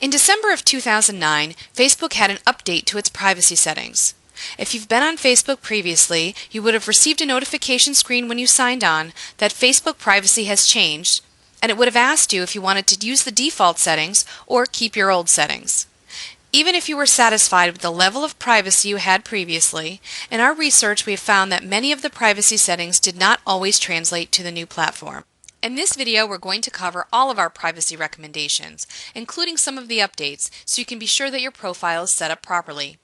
In December of 2009, Facebook had an update to its privacy settings. If you've been on Facebook previously, you would have received a notification screen when you signed on that Facebook privacy has changed, and it would have asked you if you wanted to use the default settings or keep your old settings. Even if you were satisfied with the level of privacy you had previously, in our research we have found that many of the privacy settings did not always translate to the new platform. In this video, we're going to cover all of our privacy recommendations, including some of the updates, so you can be sure that your profile is set up properly.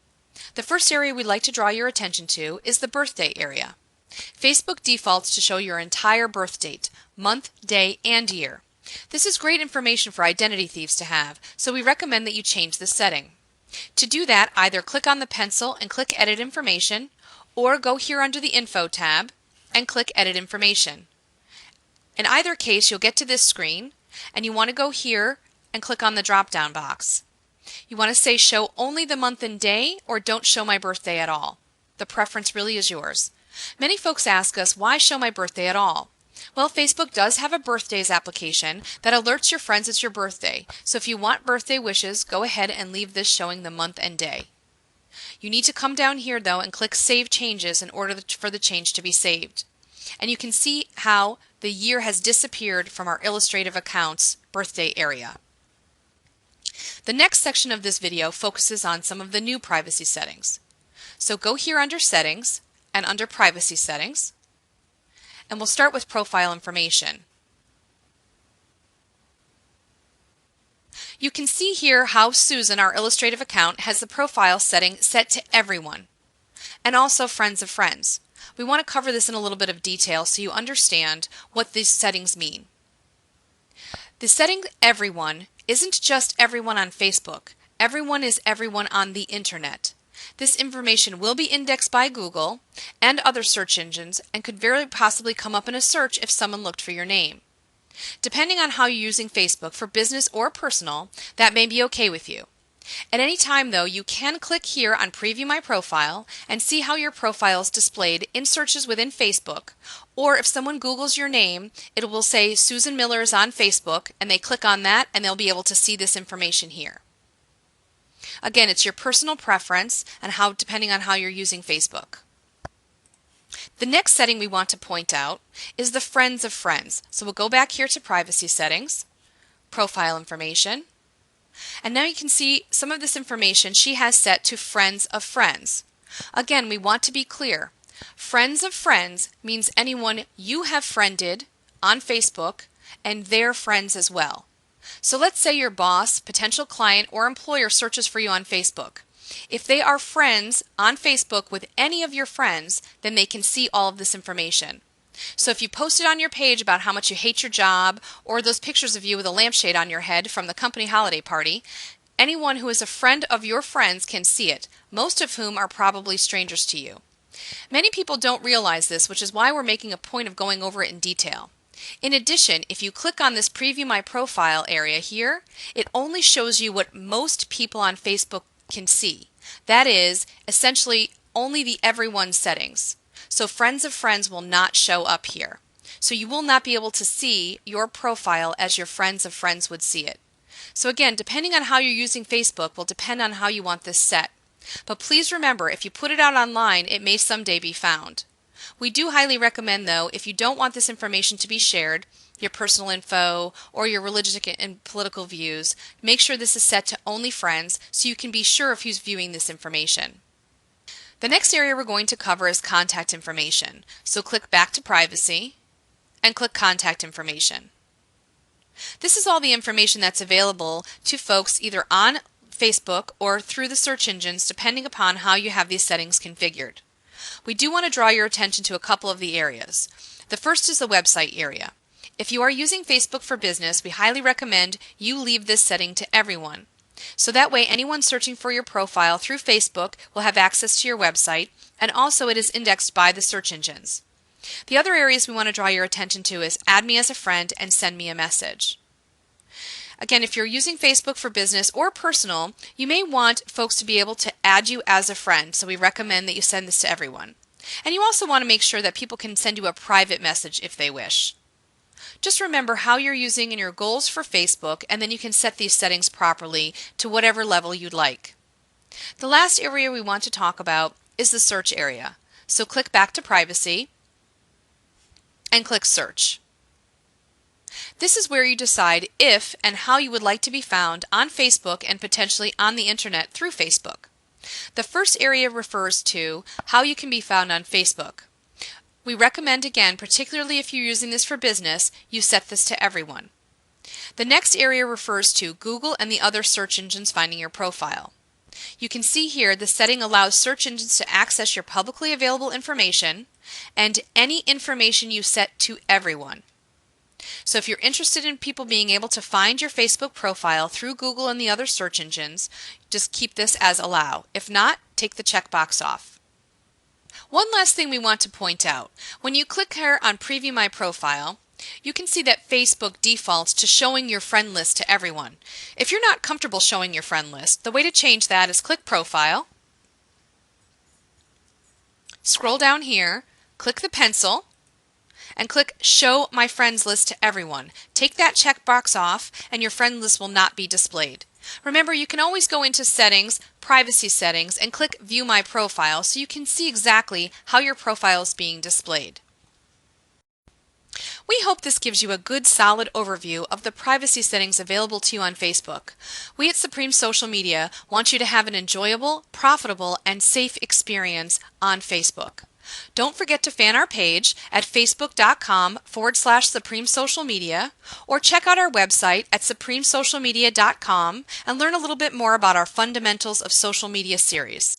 The first area we'd like to draw your attention to is the birthday area. Facebook defaults to show your entire birth date, month, day, and year. This is great information for identity thieves to have, so we recommend that you change this setting. To do that, either click on the pencil and click Edit Information, or go here under the Info tab and click Edit Information. In either case, you'll get to this screen, and you want to go here and click on the drop-down box. You want to say show only the month and day, or don't show my birthday at all. The preference really is yours. Many folks ask us, why show my birthday at all? Well, Facebook does have a birthdays application that alerts your friends it's your birthday, so if you want birthday wishes, go ahead and leave this showing the month and day. You need to come down here though and click Save Changes in order for the change to be saved. And you can see how the year has disappeared from our illustrative accounts birthday area. The next section of this video focuses on some of the new privacy settings. So go here under Settings and under Privacy Settings, and we'll start with Profile Information. You can see here how Susan, our illustrative account, has the profile setting set to everyone, and also friends of friends. We want to cover this in a little bit of detail so you understand what these settings mean. The setting Everyone isn't just everyone on Facebook. Everyone is everyone on the internet. This information will be indexed by Google and other search engines and could very possibly come up in a search if someone looked for your name. Depending on how you're using Facebook for business or personal, that may be okay with you. At any time though, you can click here on Preview My Profile and see how your profile is displayed in searches within Facebook, or if someone Googles your name, it will say Susan Miller is on Facebook, and they click on that and they'll be able to see this information here. Again, it's your personal preference and depending on how you're using Facebook. The next setting we want to point out is the Friends of Friends. So we'll go back here to Privacy Settings, Profile Information, and now you can see some of this information she has set to Friends of Friends. Again, we want to be clear. Friends of Friends means anyone you have friended on Facebook and their friends as well. So let's say your boss, potential client, or employer searches for you on Facebook. If they are friends on Facebook with any of your friends, then they can see all of this information. So if you posted on your page about how much you hate your job, or those pictures of you with a lampshade on your head from the company holiday party, anyone who is a friend of your friends can see it, most of whom are probably strangers to you. Many people don't realize this, which is why we're making a point of going over it in detail. In addition, if you click on this Preview My Profile area here, it only shows you what most people on Facebook can see. That is, essentially, only the Everyone settings. So Friends of Friends will not show up here. So you will not be able to see your profile as your Friends of Friends would see it. So again, depending on how you're using Facebook will depend on how you want this set. But please remember, if you put it out online, it may someday be found. We do highly recommend, though, if you don't want this information to be shared, your personal info or your religious and political views, make sure this is set to only friends so you can be sure of who's viewing this information. The next area we're going to cover is contact information. So click back to Privacy and click Contact Information. This is all the information that's available to folks either on Facebook or through the search engines, depending upon how you have these settings configured. We do want to draw your attention to a couple of the areas. The first is the website area. If you are using Facebook for business, we highly recommend you leave this setting to everyone. So that way anyone searching for your profile through Facebook will have access to your website, and also it is indexed by the search engines. The other areas we want to draw your attention to is Add Me as a Friend and Send Me a Message. Again, if you're using Facebook for business or personal, you may want folks to be able to add you as a friend, so we recommend that you send this to everyone. And you also want to make sure that people can send you a private message if they wish. Just remember how you're using in your goals for Facebook, and then you can set these settings properly to whatever level you'd like. The last area we want to talk about is the search area. So click back to Privacy and click Search. This is where you decide if and how you would like to be found on Facebook and potentially on the internet through Facebook. The first area refers to how you can be found on Facebook. We recommend, again, particularly if you're using this for business, you set this to everyone. The next area refers to Google and the other search engines finding your profile. You can see here the setting allows search engines to access your publicly available information and any information you set to everyone. So if you're interested in people being able to find your Facebook profile through Google and the other search engines, just keep this as allow. If not, take the checkbox off. One last thing we want to point out. When you click here on Preview My Profile, you can see that Facebook defaults to showing your friend list to everyone. If you're not comfortable showing your friend list, the way to change that is click Profile, scroll down here, click the pencil, and click Show My Friends List to Everyone. Take that checkbox off and your friend list will not be displayed. Remember, you can always go into Settings, Privacy Settings, and click View My Profile so you can see exactly how your profile is being displayed. We hope this gives you a good solid overview of the privacy settings available to you on Facebook. We at Supreme Social Media want you to have an enjoyable, profitable, and safe experience on Facebook. Don't forget to fan our page at facebook.com/Supreme Social Media or check out our website at supremesocialmedia.com and learn a little bit more about our Fundamentals of Social Media series.